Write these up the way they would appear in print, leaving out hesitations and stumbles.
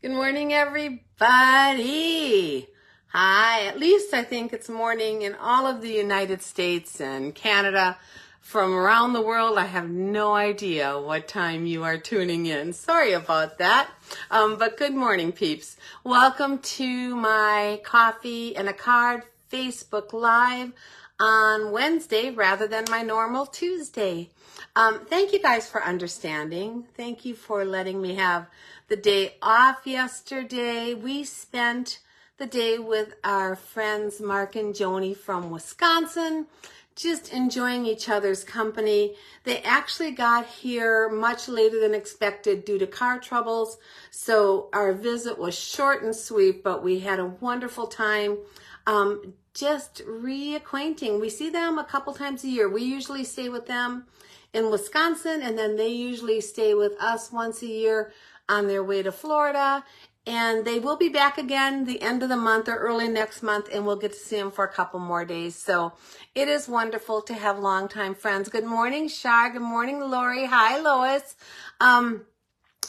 Good morning, everybody. Hi, at least I think it's morning in all of the United States and Canada. From around the world, I have no idea what time you are tuning in. Sorry about that. But good morning, peeps. Welcome to my Coffee and a Card Facebook Live on Wednesday rather than my normal Tuesday. Thank you guys for understanding. Thank you for letting me have the day off yesterday. We spent the day with our friends Mark and Joni from Wisconsin, just enjoying each other's company. They actually got here much later than expected due to car troubles, so our visit was short and sweet, but we had a wonderful time just reacquainting. We see them a couple times a year. We usually stay with them in Wisconsin, and then they usually stay with us once a year on their way to Florida. And they will be back again the end of the month or early next month, and we'll get to see them for a couple more days. So it is wonderful to have longtime friends. Good morning, Shar. Good morning, Lori. Hi, Lois.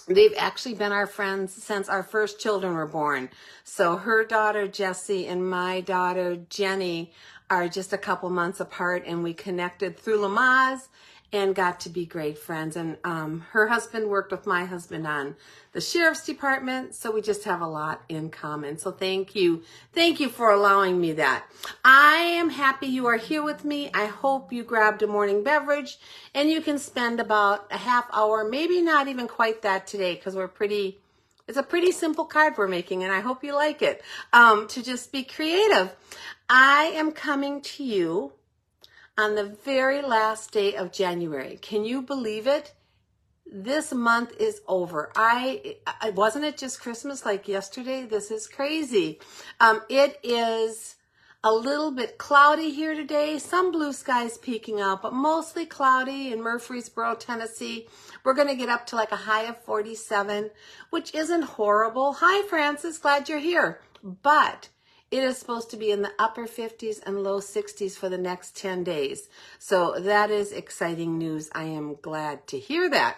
They've actually been our friends since our first children were born. So her daughter, Jessie, and my daughter, Jenny, are just a couple months apart, and we connected through Lamaze and got to be great friends. And her husband worked with my husband on the sheriff's department, so we just have a lot in common. So thank you for allowing me that. I am happy you are here with me. I hope you grabbed a morning beverage, and you can spend about a half hour, maybe not even quite that today, because it's a pretty simple card we're making, and I hope you like it, to just be creative. I am coming to you on the very last day of January. Can you believe it? This month is over. Wasn't it just Christmas like yesterday? This is crazy. It is a little bit cloudy here today. Some blue skies peeking out, but mostly cloudy in Murfreesboro, Tennessee. We're going to get up to like a high of 47, which isn't horrible. Hi, Francis. Glad you're here. But it is supposed to be in the upper 50s and low 60s for the next 10 days. So that is exciting news. I am glad to hear that.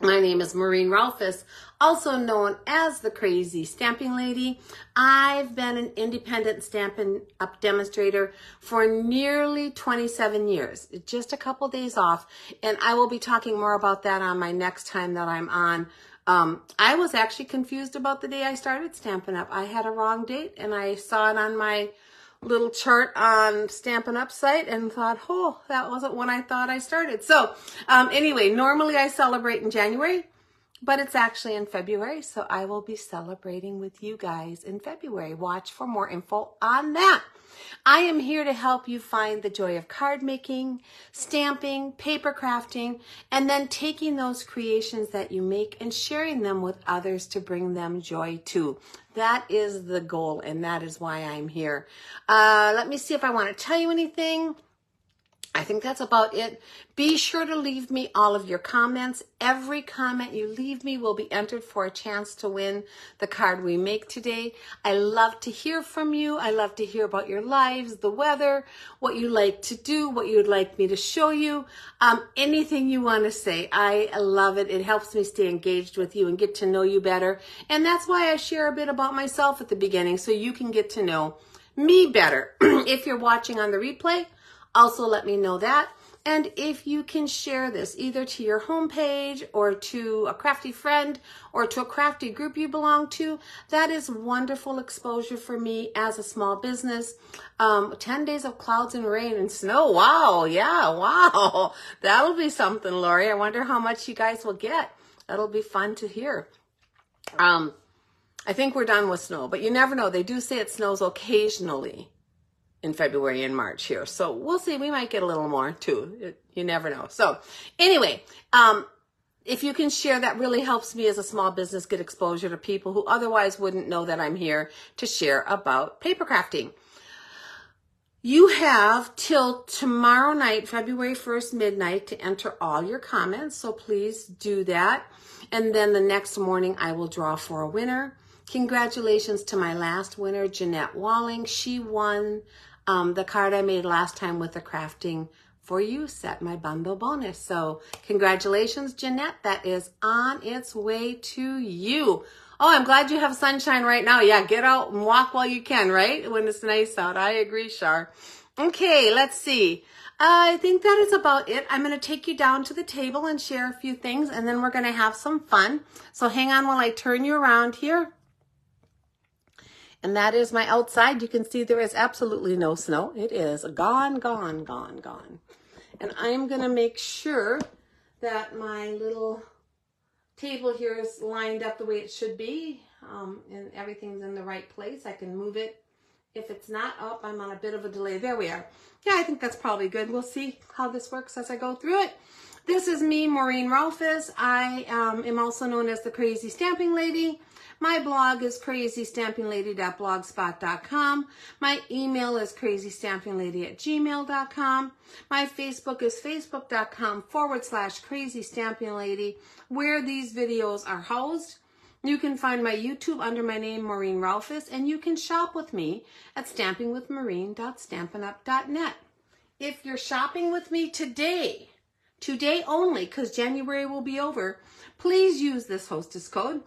My name is Maureen Rolfus, also known as the Crazy Stamping Lady. I've been an independent Stampin' Up! Demonstrator for nearly 27 years, just a couple days off, and I will be talking more about that on my next time that I'm on. I was actually confused about the day I started Stampin' Up! I had a wrong date, and I saw it on my little chart on Stampin' Up! Site and thought, oh, that wasn't when I thought I started. So anyway, normally I celebrate in January, but it's actually in February, so I will be celebrating with you guys in February. Watch for more info on that. I am here to help you find the joy of card making, stamping, paper crafting, and then taking those creations that you make and sharing them with others to bring them joy too. That is the goal, and that is why I'm here. Let me see if I want to tell you anything. I think that's about it. Be sure to leave me all of your comments. Every comment you leave me will be entered for a chance to win the card we make today. I love to hear from you. I love to hear about your lives, the weather, what you like to do, what you would like me to show you, anything you want to say. I love it. It helps me stay engaged with you and get to know you better. And that's why I share a bit about myself at the beginning, so you can get to know me better. If you're watching on the replay, also let me know that. And if you can share this either to your homepage or to a crafty friend or to a crafty group you belong to, that is wonderful exposure for me as a small business. 10 days of clouds and rain and snow. Wow. Yeah. Wow. That'll be something, Lori. I wonder how much you guys will get. That'll be fun to hear. I think we're done with snow, but you never know. They do say it snows occasionally in February and March here. So we'll see. We might get a little more too. You never know. So anyway, if you can share, that really helps me as a small business get exposure to people who otherwise wouldn't know that I'm here to share about paper crafting. You have till tomorrow night, February 1st, midnight, to enter all your comments. So please do that. And then the next morning I will draw for a winner. Congratulations to my last winner, Jeanette Walling. She won the card I made last time with the crafting for use at my bundle bonus. So congratulations, Jeanette. That is on its way to you. Oh, I'm glad you have sunshine right now. Yeah, get out and walk while you can, right? When it's nice out. I agree, Shar. Okay, let's see. I think that is about it. I'm going to take you down to the table and share a few things, and then we're going to have some fun. So hang on while I turn you around here. And that is my outside. You can see there is absolutely no snow. It is gone, gone, gone, gone. And I'm going to make sure that my little table here is lined up the way it should be, and everything's in the right place. I can move it. If it's not up, I'm on a bit of a delay. There we are. Yeah, I think that's probably good. We'll see how this works as I go through it. This is me, Maureen Rolfes. I am also known as the Crazy Stamping Lady. My blog is crazystampinglady.blogspot.com. My email is crazystampinglady@gmail.com. My Facebook is facebook.com/crazystampinglady, where these videos are housed. You can find my YouTube under my name, Maureen Rolfes, and you can shop with me at stampingwithmaureen.stampinup.net. If you're shopping with me today only, because January will be over, please use this hostess code.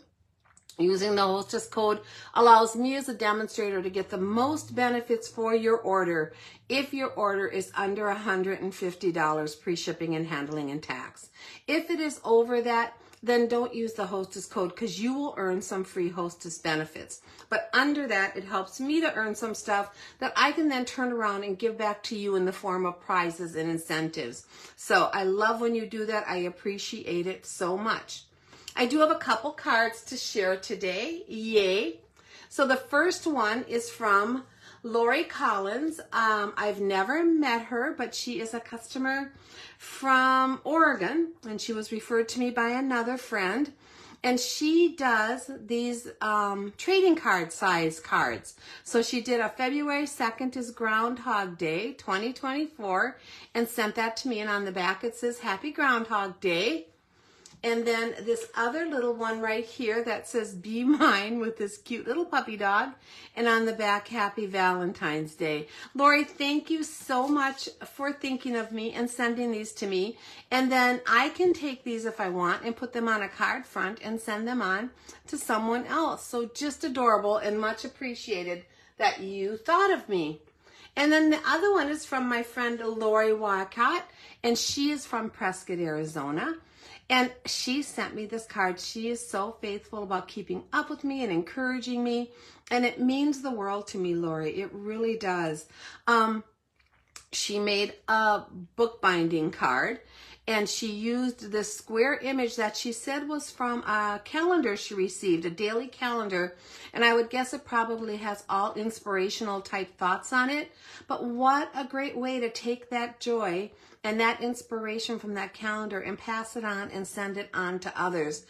Using the hostess code allows me as a demonstrator to get the most benefits for your order if your order is under $150 pre-shipping and handling and tax. If it is over that, then don't use the hostess code because you will earn some free hostess benefits. But under that, it helps me to earn some stuff that I can then turn around and give back to you in the form of prizes and incentives. So I love when you do that. I appreciate it so much. I do have a couple cards to share today. Yay. So the first one is from Lori Collins. I've never met her, but she is a customer from Oregon, and she was referred to me by another friend. And she does these trading card size cards. So she did a February 2nd is Groundhog Day 2024 and sent that to me. And on the back it says Happy Groundhog Day. And then this other little one right here that says Be Mine with this cute little puppy dog. And on the back, Happy Valentine's Day. Lori, thank you so much for thinking of me and sending these to me. And then I can take these if I want and put them on a card front and send them on to someone else. So just adorable and much appreciated that you thought of me. And then the other one is from my friend Lori Walcott, and she is from Prescott, Arizona. And she sent me this card. She is so faithful about keeping up with me and encouraging me. And it means the world to me, Lori. It really does. She made a bookbinding card. And she used this square image that she said was from a calendar she received, a daily calendar. And I would guess it probably has all inspirational type thoughts on it. But what a great way to take that joy and that inspiration from that calendar and pass it on and send it on to others.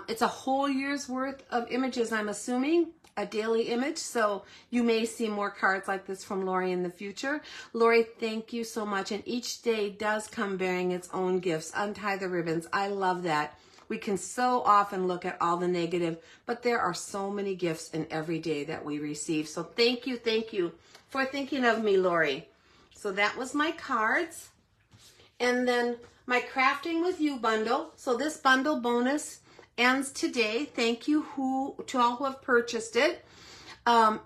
It's a whole year's worth of images, I'm assuming, a daily image. So you may see more cards like this from Lori in the future. Lori, thank you so much. And each day does come bearing its own gifts. Untie the ribbons. I love that. We can so often look at all the negative, but there are so many gifts in every day that we receive. So thank you for thinking of me, Lori. So that was my cards. And then my Crafting With You bundle. So this bundle bonus ends today. Thank you to all who have purchased it.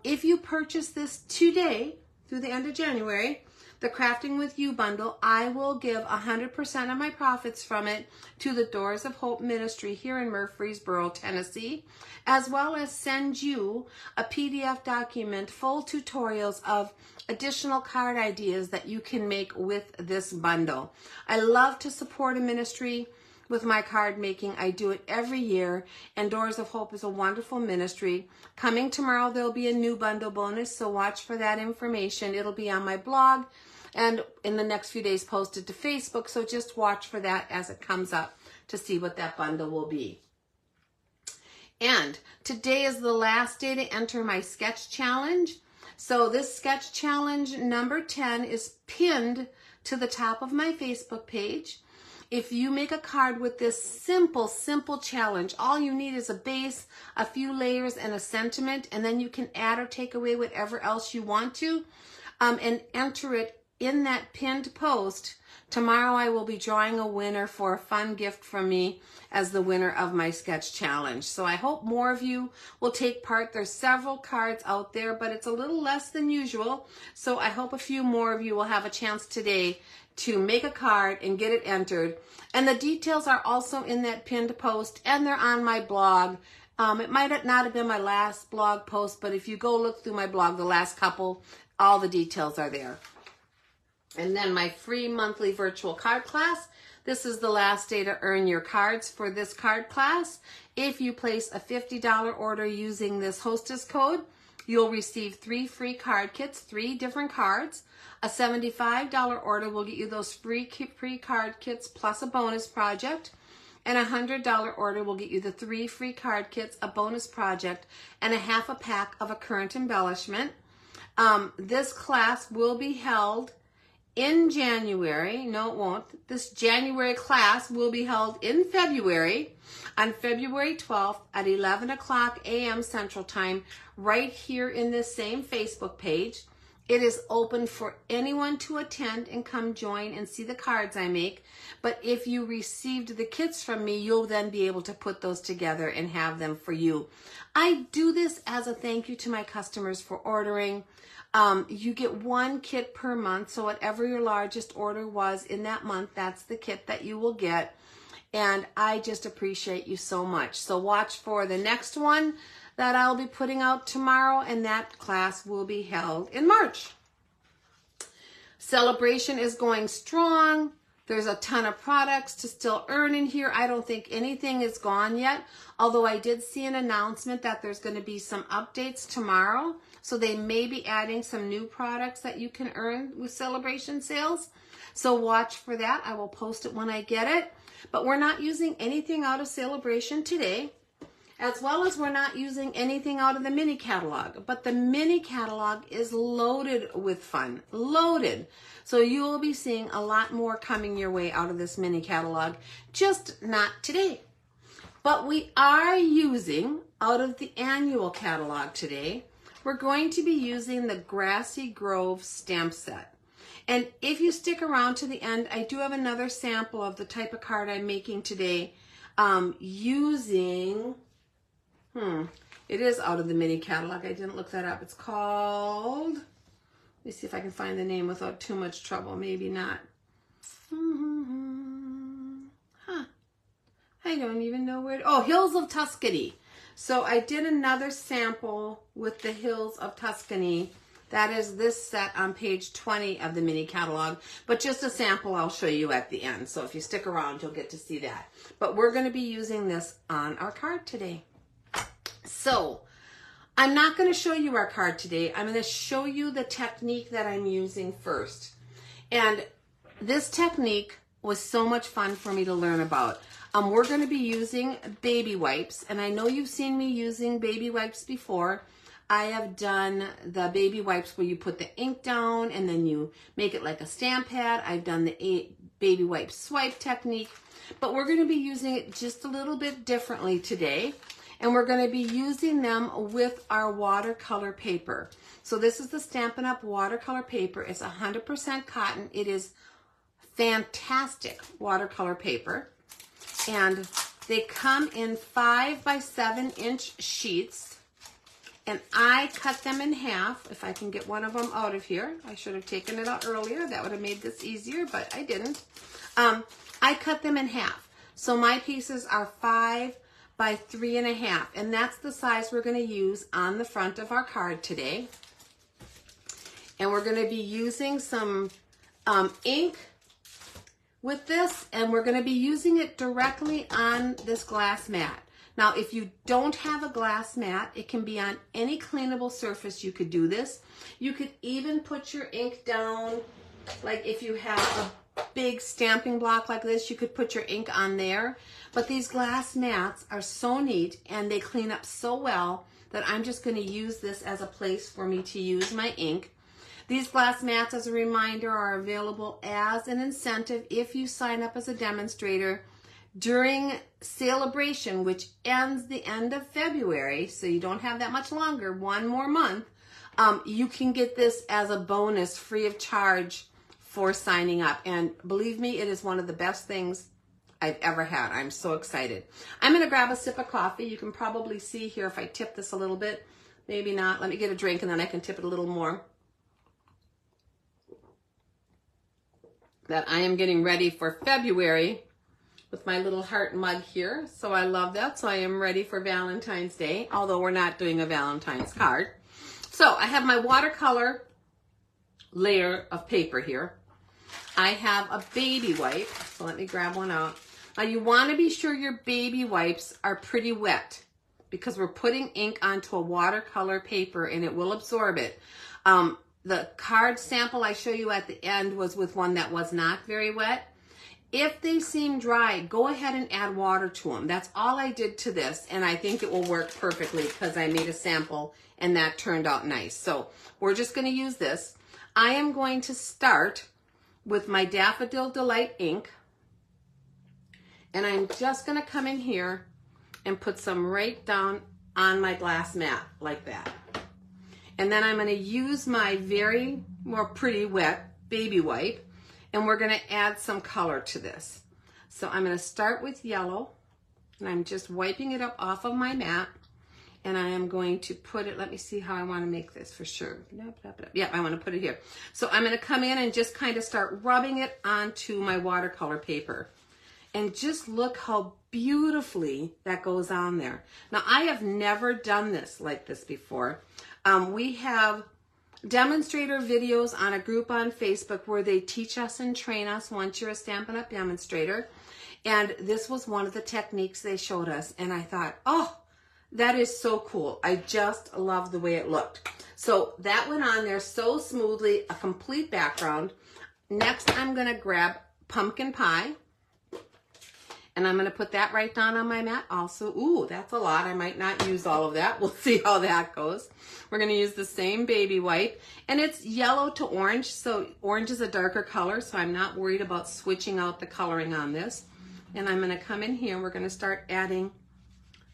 If you purchase this today through the end of January, the Crafting With You bundle, I will give 100% of my profits from it to the Doors of Hope Ministry here in Murfreesboro, Tennessee, as well as send you a PDF document, full tutorials of additional card ideas that you can make with this bundle. I love to support a ministry with my card making. I do it every year, and Doors of Hope is a wonderful ministry. Coming tomorrow, there'll be a new bundle bonus, so watch for that information. It'll be on my blog and in the next few days posted to Facebook, so just watch for that as it comes up to see what that bundle will be. And today is the last day to enter my sketch challenge. So this sketch challenge number 10 is pinned to the top of my Facebook page. If you make a card with this simple challenge, all you need is a base, a few layers, and a sentiment, and then you can add or take away whatever else you want to, and enter it in that pinned post, tomorrow I will be drawing a winner for a fun gift from me as the winner of my sketch challenge. So I hope more of you will take part. There's several cards out there, but it's a little less than usual. So I hope a few more of you will have a chance today to make a card and get it entered. And the details are also in that pinned post, and they're on my blog. It might not have been my last blog post, but if you go look through my blog, the last couple, all the details are there. And then my free monthly virtual card class. This is the last day to earn your cards for this card class. If you place a $50 order using this hostess code, you'll receive 3 free card kits, 3 different cards. A $75 order will get you those free card kits plus a bonus project. And a $100 order will get you the 3 free card kits, a bonus project, and a half a pack of a current embellishment. This class will be held in January. No, it won't. This January class will be held in February, on February 12th at 11 o'clock a.m. Central Time, right here in this same Facebook page. It is open for anyone to attend and come join and see the cards I make. But if you received the kits from me, you'll then be able to put those together and have them for you. I do this as a thank you to my customers for ordering. You get 1 kit per month, so whatever your largest order was in that month, that's the kit that you will get. And I just appreciate you so much. So watch for the next one that I'll be putting out tomorrow, and that class will be held in March. Celebration is going strong. There's a ton of products to still earn in here. I don't think anything is gone yet, although I did see an announcement that there's going to be some updates tomorrow. So they may be adding some new products that you can earn with Celebration sales. So watch for that. I will post it when I get it. But we're not using anything out of Celebration today, as well as we're not using anything out of the mini catalog. But the mini catalog is loaded with fun, loaded. So you will be seeing a lot more coming your way out of this mini catalog, just not today. But we are using, out of the annual catalog today, we're going to be using the Grassy Grove Stamp Set. And if you stick around to the end, I do have another sample of the type of card I'm making today using, it is out of the mini catalog. I didn't look that up. It's called, let me see if I can find the name without too much trouble. Maybe not. I don't even know where, Hills of Tuscany. So I did another sample with the Hills of Tuscany. That is this set on page 20 of the mini catalog. But just a sample I'll show you at the end. So if you stick around, you'll get to see that. But we're going to be using this on our card today. So I'm not going to show you our card today. I'm going to show you the technique that I'm using first. And this technique was so much fun for me to learn about. We're going to be using baby wipes, and I know you've seen me using baby wipes before. I have done the baby wipes where you put the ink down and then you make it like a stamp pad. I've done the baby wipe swipe technique, but we're going to be using it just a little bit differently today, and we're going to be using them with our watercolor paper. So this is the Stampin' Up! Watercolor paper. It's 100% cotton. It is fantastic watercolor paper. And they come in 5 by 7 inch sheets, and I cut them in half. If I can get one of them out of here, I should have taken it out earlier. That would have made this easier, but I didn't. I cut them in half. So my pieces are 5 by 3.5, and that's the size we're going to use on the front of our card today. And we're going to be using some ink with this, and we're going to be using it directly on this glass mat. Now, if you don't have a glass mat, it can be on any cleanable surface. You could do this. You could even put your ink down, like if you have a big stamping block like this, you could put your ink on there. But these glass mats are so neat, and they clean up so well that I'm just going to use this as a place for me to use my ink. These glass mats, as a reminder, are available as an incentive if you sign up as a demonstrator during Celebration, which ends the end of February, so you don't have that much longer, one more month. You can get this as a bonus free of charge for signing up. And believe me, it is one of the best things I've ever had. I'm so excited. I'm going to grab a sip of coffee. You can probably see here if I tip this a little bit. Maybe not. Let me get a drink and then I can tip it a little more. That I am getting ready for February with my little heart mug here. So I love that. So I am ready for Valentine's Day, although we're not doing a Valentine's card. So I have my watercolor layer of paper here. I have a baby wipe. So let me grab one out. Now you want to be sure your baby wipes are pretty wet because we're putting ink onto a watercolor paper and it will absorb it. The card sample I show you at the end was with one that was not very wet. If they seem dry, go ahead and add water to them. That's all I did to this, and I think it will work perfectly because I made a sample and that turned out nice. So we're just going to use this. I am going to start with my Daffodil Delight ink, and I'm just going to come in here and put some right down on my glass mat like that. And then I'm going to use my very more pretty wet baby wipe, and we're going to add some color to this. So I'm going to start with yellow, and I'm just wiping it up off of my mat, and I am going to put it, let me see how I want to make this for sure. Yeah, I want to put it here. So I'm going to come in and just kind of start rubbing it onto my watercolor paper. And just look how beautifully that goes on there. Now, I have never done this like this before. We have demonstrator videos on a group on Facebook where they teach us and train us once you're a Stampin' Up! Demonstrator. And this was one of the techniques they showed us. And I thought, oh, that is so cool. I just love the way it looked. So that went on there so smoothly, a complete background. Next, I'm going to grab pumpkin pie. And I'm going to put that right down on my mat also. Ooh, that's a lot. I might not use all of that. We'll see how that goes. We're going to use the same baby wipe. And it's yellow to orange. So orange is a darker color. So I'm not worried about switching out the coloring on this. And I'm going to come in here and we're going to start adding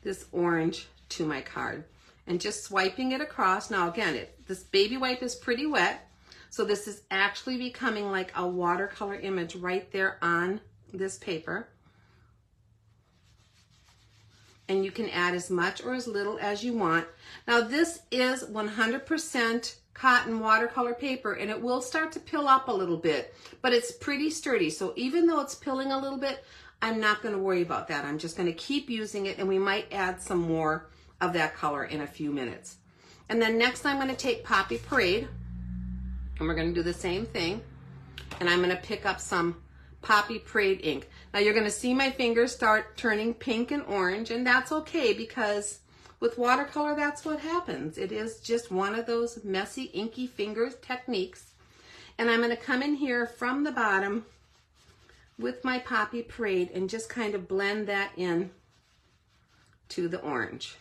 this orange to my card. And just swiping it across. Now again, this baby wipe is pretty wet. So this is actually becoming like a watercolor image right there on this paper. And you can add as much or as little as you want. Now this is 100% cotton watercolor paper and it will start to pill up a little bit, but it's pretty sturdy. So even though it's pilling a little bit, I'm not going to worry about that. I'm just going to keep using it and we might add some more of that color in a few minutes. And then next I'm going to take Poppy Parade and we're going to do the same thing. And I'm going to pick up some Poppy Parade ink. Now you're going to see my fingers start turning pink and orange, and that's okay because with watercolor that's what happens. It is just one of those messy inky fingers techniques. And I'm going to come in here from the bottom with my Poppy Parade and just kind of blend that in to the orange.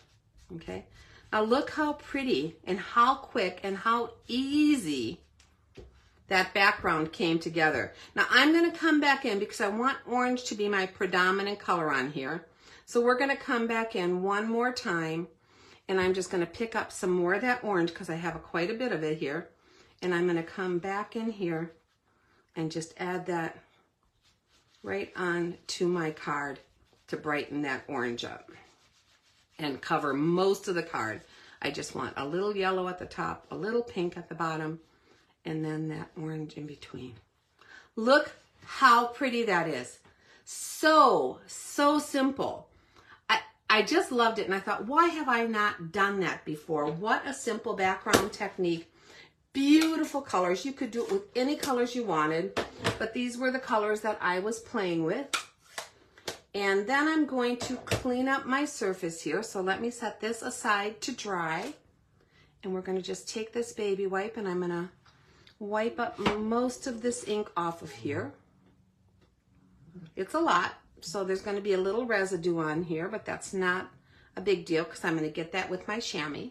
Okay. Now look how pretty and how quick and how easy that background came together. Now I'm going to come back in because I want orange to be my predominant color on here. So we're going to come back in one more time and I'm just going to pick up some more of that orange because I have quite a bit of it here. And I'm going to come back in here and just add that right on to my card to brighten that orange up and cover most of the card. I just want a little yellow at the top, a little pink at the bottom, and then that orange in between. Look how pretty that is. So simple. I just loved it and I thought, why have I not done that before? What a simple background technique. Beautiful colors. You could do it with any colors you wanted, but these were the colors that I was playing with. And then I'm going to clean up my surface here. So let me set this aside to dry. And we're going to just take this baby wipe and I'm going to wipe up most of this ink off of here. It's a lot, so there's going to be a little residue on here, but that's not a big deal because I'm going to get that with my chamois.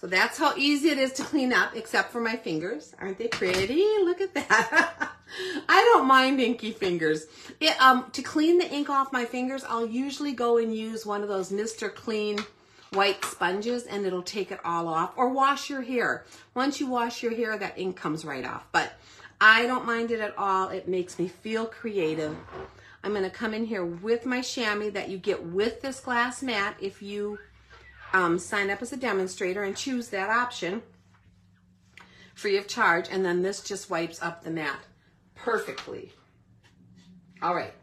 So that's how easy it is to clean up, except for my fingers. Aren't they pretty? Look at that. I don't mind inky fingers. To clean the ink off my fingers, I'll usually go and use one of those Mr. Clean white sponges and it'll take it all off, or wash your hair. Once you wash your hair, that ink comes right off. But I don't mind it at all. It makes me feel creative. I'm going to come in here with my chamois that you get with this glass mat if you sign up as a demonstrator and choose that option, free of charge, and then this just wipes up the mat perfectly. All right,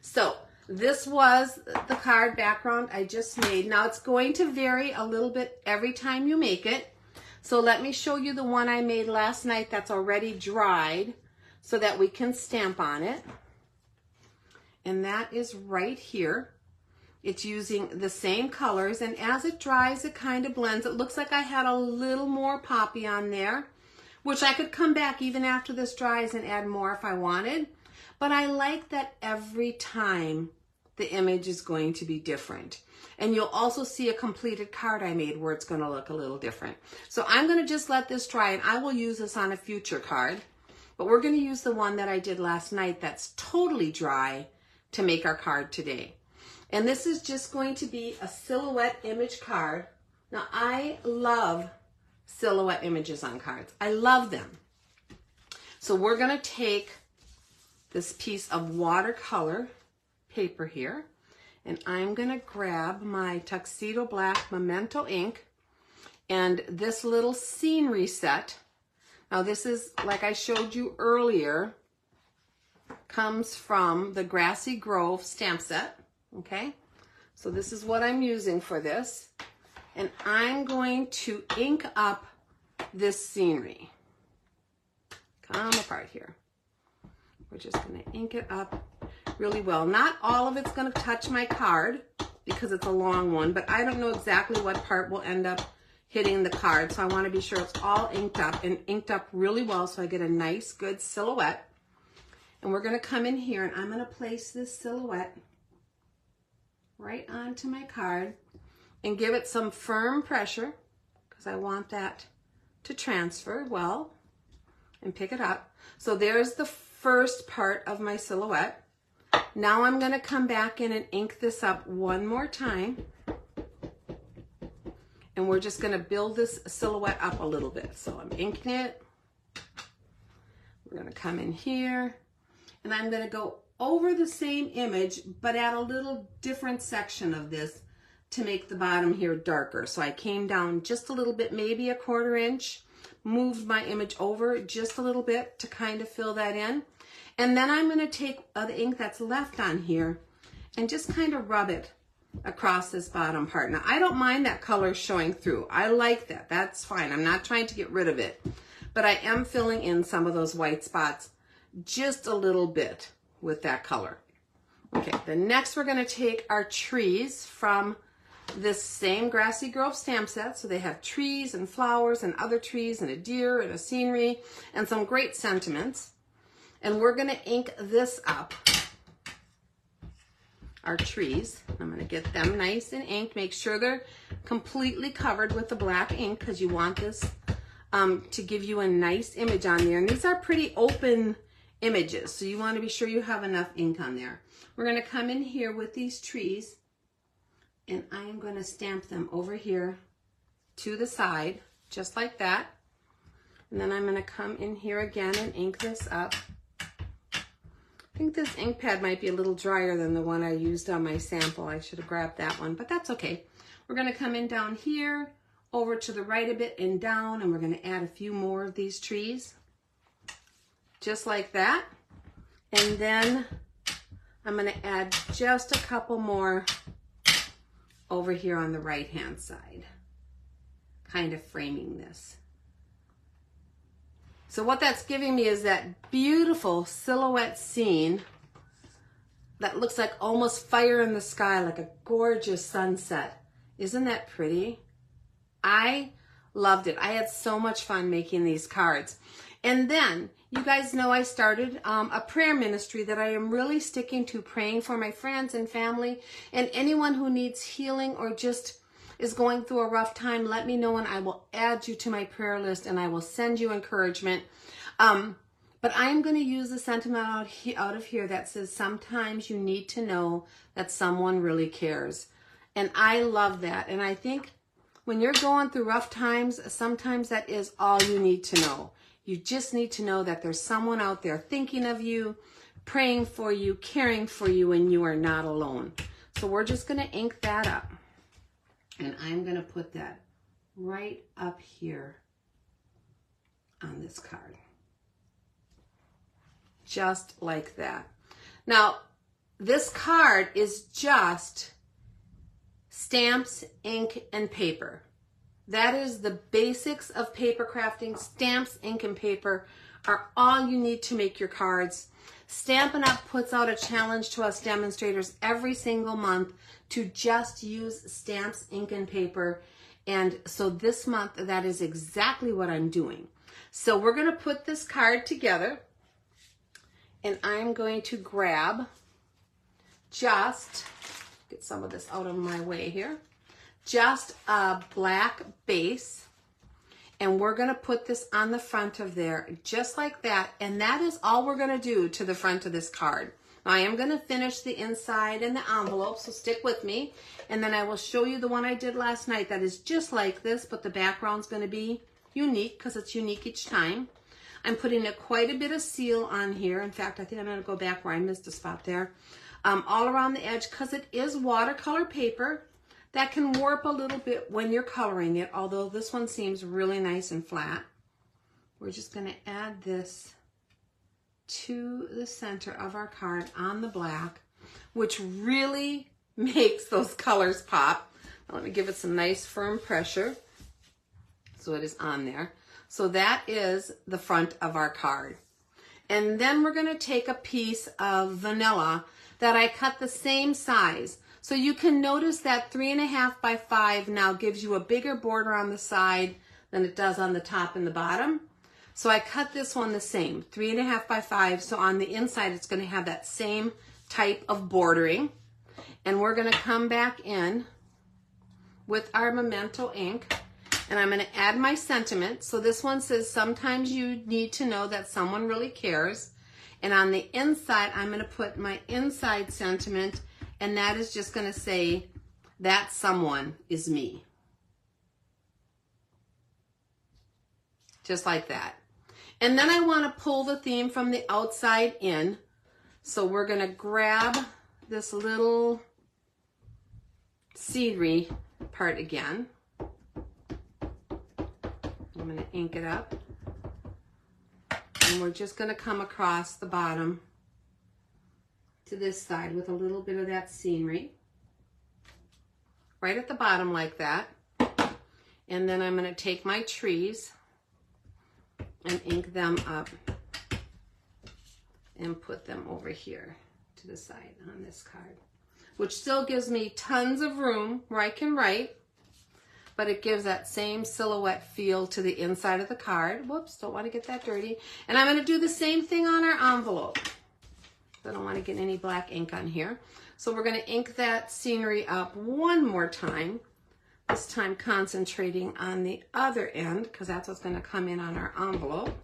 so this was the card background I just made. Now it's going to vary a little bit every time you make it. So let me show you the one I made last night that's already dried so that we can stamp on it. And that is right here. It's using the same colors, and as it dries, it kind of blends. It looks like I had a little more poppy on there, which I could come back even after this dries and add more if I wanted. But I like that every time the image is going to be different. And you'll also see a completed card I made where it's going to look a little different. So I'm going to just let this dry, and I will use this on a future card. But we're going to use the one that I did last night that's totally dry to make our card today. And this is just going to be a silhouette image card. Now, I love silhouette images on cards. I love them. So we're going to take this piece of watercolor paper here, and I'm going to grab my Tuxedo Black Memento Ink and this little scenery set. Now, this is, like I showed you earlier, comes from the Grassy Grove Stamp Set, okay? So this is what I'm using for this. And I'm going to ink up this scenery. Come apart here. We're just going to ink it up really well. Not all of it's going to touch my card because it's a long one, but I don't know exactly what part will end up hitting the card. So I want to be sure it's all inked up and inked up really well so I get a nice, good silhouette. And we're going to come in here, and I'm going to place this silhouette right onto my card and give it some firm pressure because I want that to transfer well and pick it up. So there's the first part of my silhouette. Now I'm going to come back in and ink this up one more time. And we're just going to build this silhouette up a little bit. So I'm inking it. We're going to come in here. And I'm going to go over the same image, but add a little different section of this to make the bottom here darker. So I came down just a little bit, maybe a 1/4 inch, moved my image over just a little bit to kind of fill that in. And then I'm going to take the ink that's left on here and just kind of rub it across this bottom part. Now, I don't mind that color showing through. I like that. That's fine. I'm not trying to get rid of it, but I am filling in some of those white spots just a little bit with that color. Okay, then next we're going to take our trees from this same Grassy Grove Stamp Set. So they have trees and flowers and other trees and a deer and a scenery and some great sentiments. And we're going to ink this up, our trees. I'm going to get them nice and inked. Make sure they're completely covered with the black ink because you want this to give you a nice image on there. And these are pretty open images, so you want to be sure you have enough ink on there. We're going to come in here with these trees, and I am going to stamp them over here to the side, just like that. And then I'm going to come in here again and ink this up. I think this ink pad might be a little drier than the one I used on my sample. I should have grabbed that one, but that's okay. We're going to come in down here, over to the right a bit and down, and we're going to add a few more of these trees. Just like that. And then I'm going to add just a couple more over here on the right hand side, kind of framing this. So what that's giving me is that beautiful silhouette scene that looks like almost fire in the sky, like a gorgeous sunset. Isn't that pretty? I loved it. I had so much fun making these cards. And then, you guys know I started a prayer ministry that I am really sticking to, praying for my friends and family and anyone who needs healing or just is going through a rough time. Let me know and I will add you to my prayer list and I will send you encouragement. But I am going to use the sentiment out of here that says sometimes you need to know that someone really cares. And I love that. And I think when you're going through rough times, sometimes that is all you need to know. You just need to know that there's someone out there thinking of you, praying for you, caring for you, and you are not alone. So we're just going to ink that up. And I'm going to put that right up here on this card. Just like that. Now, this card is just stamps, ink, and paper. That is the basics of paper crafting. Stamps, ink, and paper are all you need to make your cards. Stampin' Up! Puts out a challenge to us demonstrators every single month to just use stamps, ink, and paper. And so this month, that is exactly what I'm doing. So we're going to put this card together. And I'm going to grab just, get some of this out of my way here, just a black base. And we're going to put this on the front of there, just like that. And that is all we're going to do to the front of this card. Now, I am going to finish the inside and the envelope, so stick with me. And then I will show you the one I did last night that is just like this, but the background's going to be unique because it's unique each time. I'm putting quite a bit of seal on here. In fact, I think I'm going to go back where I missed a spot there. All around the edge, because it is watercolor paper that can warp a little bit when you're coloring it, although this one seems really nice and flat. We're just going to add this to the center of our card on the black, which really makes those colors pop. Now, let me give it some nice firm pressure so it is on there. So that is the front of our card. And then we're going to take a piece of vanilla that I cut the same size. So you can notice that 3.5 by 5 now gives you a bigger border on the side than it does on the top and the bottom. So I cut this one the same, 3.5 by 5. So on the inside, it's going to have that same type of bordering. And we're going to come back in with our Memento ink. And I'm going to add my sentiment. So this one says, sometimes you need to know that someone really cares. And on the inside, I'm going to put my inside sentiment. And that is just going to say, that someone is me. Just like that. And then I want to pull the theme from the outside in. So we're going to grab this little scenery part again. I'm going to ink it up. And we're just going to come across the bottom to this side with a little bit of that scenery. Right at the bottom like that. And then I'm going to take my trees and ink them up and put them over here to the side on this card. Which still gives me tons of room where I can write. But it gives that same silhouette feel to the inside of the card. Whoops, don't want to get that dirty. And I'm going to do the same thing on our envelope. I don't want to get any black ink on here. So we're going to ink that scenery up one more time. This time concentrating on the other end, because that's what's going to come in on our envelope.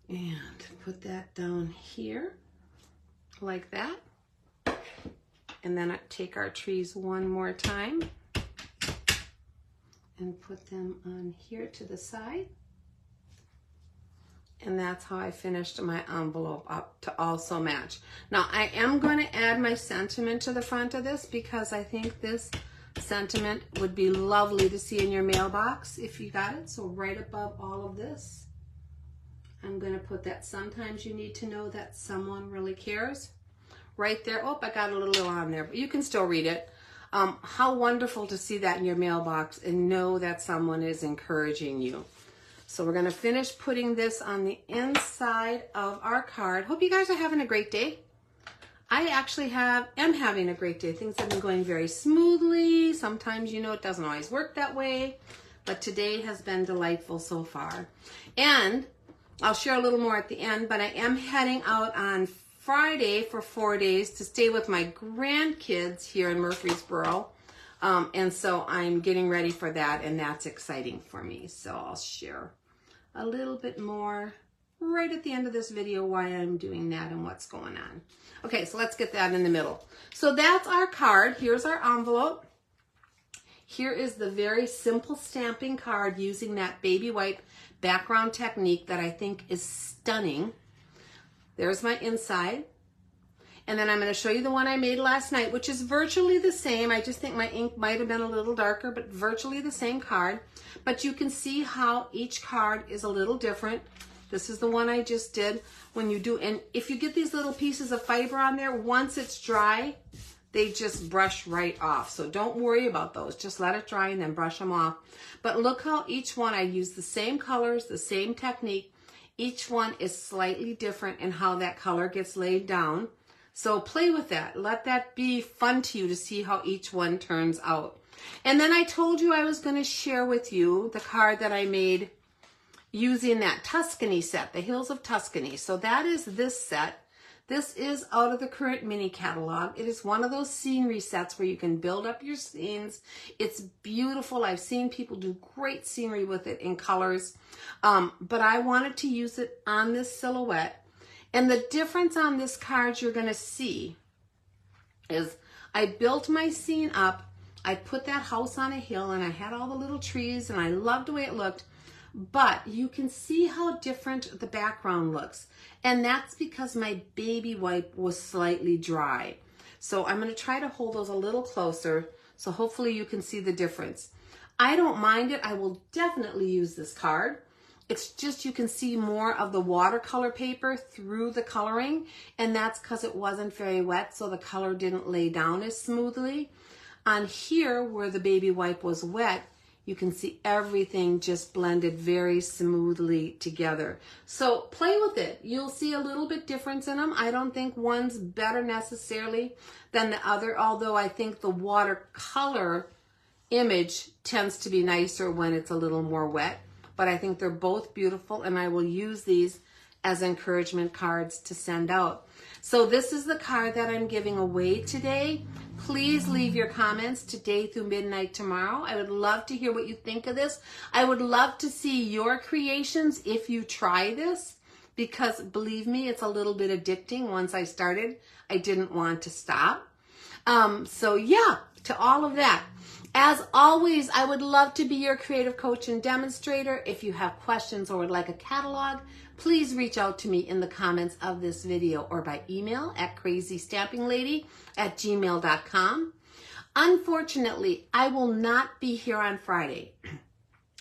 And put that down here. Like that. And then I take our trees one more time and put them on here to the side. And that's how I finished my envelope up to also match. Now I am going to add my sentiment to the front of this because I think this sentiment would be lovely to see in your mailbox if you got it. So right above all of this, I'm going to put that sometimes you need to know that someone really cares. Right there. Oh, I got a little on there, but you can still read it. How wonderful to see that in your mailbox and know that someone is encouraging you. So we're going to finish putting this on the inside of our card. Hope you guys are having a great day. I actually am having a great day. Things have been going very smoothly. Sometimes, you know, it doesn't always work that way, but today has been delightful so far. And I'll share a little more at the end, but I am heading out on Friday for 4 days to stay with my grandkids here in Murfreesboro. And so I'm getting ready for that, and that's exciting for me. So I'll share a little bit more right at the end of this video why I'm doing that and what's going on. Okay, so let's get that in the middle. So that's our card. Here's our envelope. Here is the very simple stamping card using that baby wipe background technique that I think is stunning. There's my inside. And then I'm going to show you the one I made last night, which is virtually the same. I just think my ink might have been a little darker, but virtually the same card. But you can see how each card is a little different. This is the one I just did. When you do, and if you get these little pieces of fiber on there, once it's dry, they just brush right off. So don't worry about those. Just let it dry and then brush them off. But look how each one, I use the same colors, the same technique. Each one is slightly different in how that color gets laid down. So play with that. Let that be fun to you to see how each one turns out. And then I told you I was going to share with you the card that I made using that Tuscany set, the Hills of Tuscany. So that is this set. This is out of the current mini catalog. It is one of those scenery sets where you can build up your scenes. It's beautiful. I've seen people do great scenery with it in colors. But I wanted to use it on this silhouette. And the difference on this card you're going to see is I built my scene up. I put that house on a hill and I had all the little trees and I loved the way it looked. But you can see how different the background looks. And that's because my baby wipe was slightly dry. So I'm going to try to hold those a little closer so hopefully you can see the difference. I don't mind it. I will definitely use this card. It's just you can see more of the watercolor paper through the coloring, and that's because it wasn't very wet, so the color didn't lay down as smoothly. On here, where the baby wipe was wet, you can see everything just blended very smoothly together. So play with it. You'll see a little bit difference in them. I don't think one's better necessarily than the other, although I think the watercolor image tends to be nicer when it's a little more wet. But I think they're both beautiful, and I will use these as encouragement cards to send out. So this is the card that I'm giving away today. Please leave your comments today through midnight tomorrow. I would love to hear what you think of this. I would love to see your creations if you try this, because believe me, it's a little bit addicting. Once I started, I didn't want to stop. So yeah, to all of that. As always, I would love to be your creative coach and demonstrator. If you have questions or would like a catalog, please reach out to me in the comments of this video or by email at crazystampinglady@gmail.com. Unfortunately, I will not be here on Friday.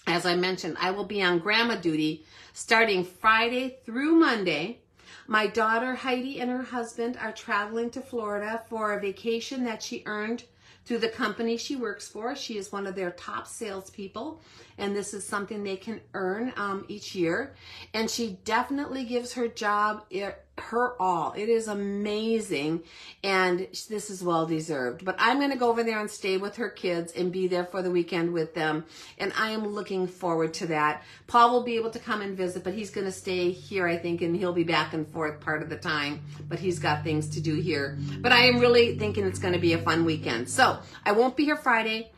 As I mentioned, I will be on grandma duty starting Friday through Monday. My daughter Heidi and her husband are traveling to Florida for a vacation that she earned through the company she works for. She is one of their top salespeople, and this is something they can earn each year. And she definitely gives her job her all. It is amazing, and this is well deserved. But I'm going to go over there and stay with her kids and be there for the weekend with them, and I am looking forward to that. Paul will be able to come and visit, but he's going to stay here, I think, and he'll be back and forth part of the time, but he's got things to do here. But I am really thinking it's going to be a fun weekend. So I won't be here Friday.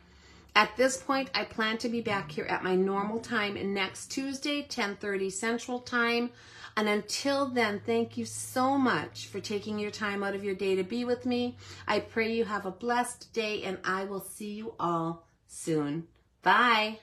At this point, I plan to be back here at my normal time next Tuesday, 10:30 Central Time. And until then, thank you so much for taking your time out of your day to be with me. I pray you have a blessed day, and I will see you all soon. Bye.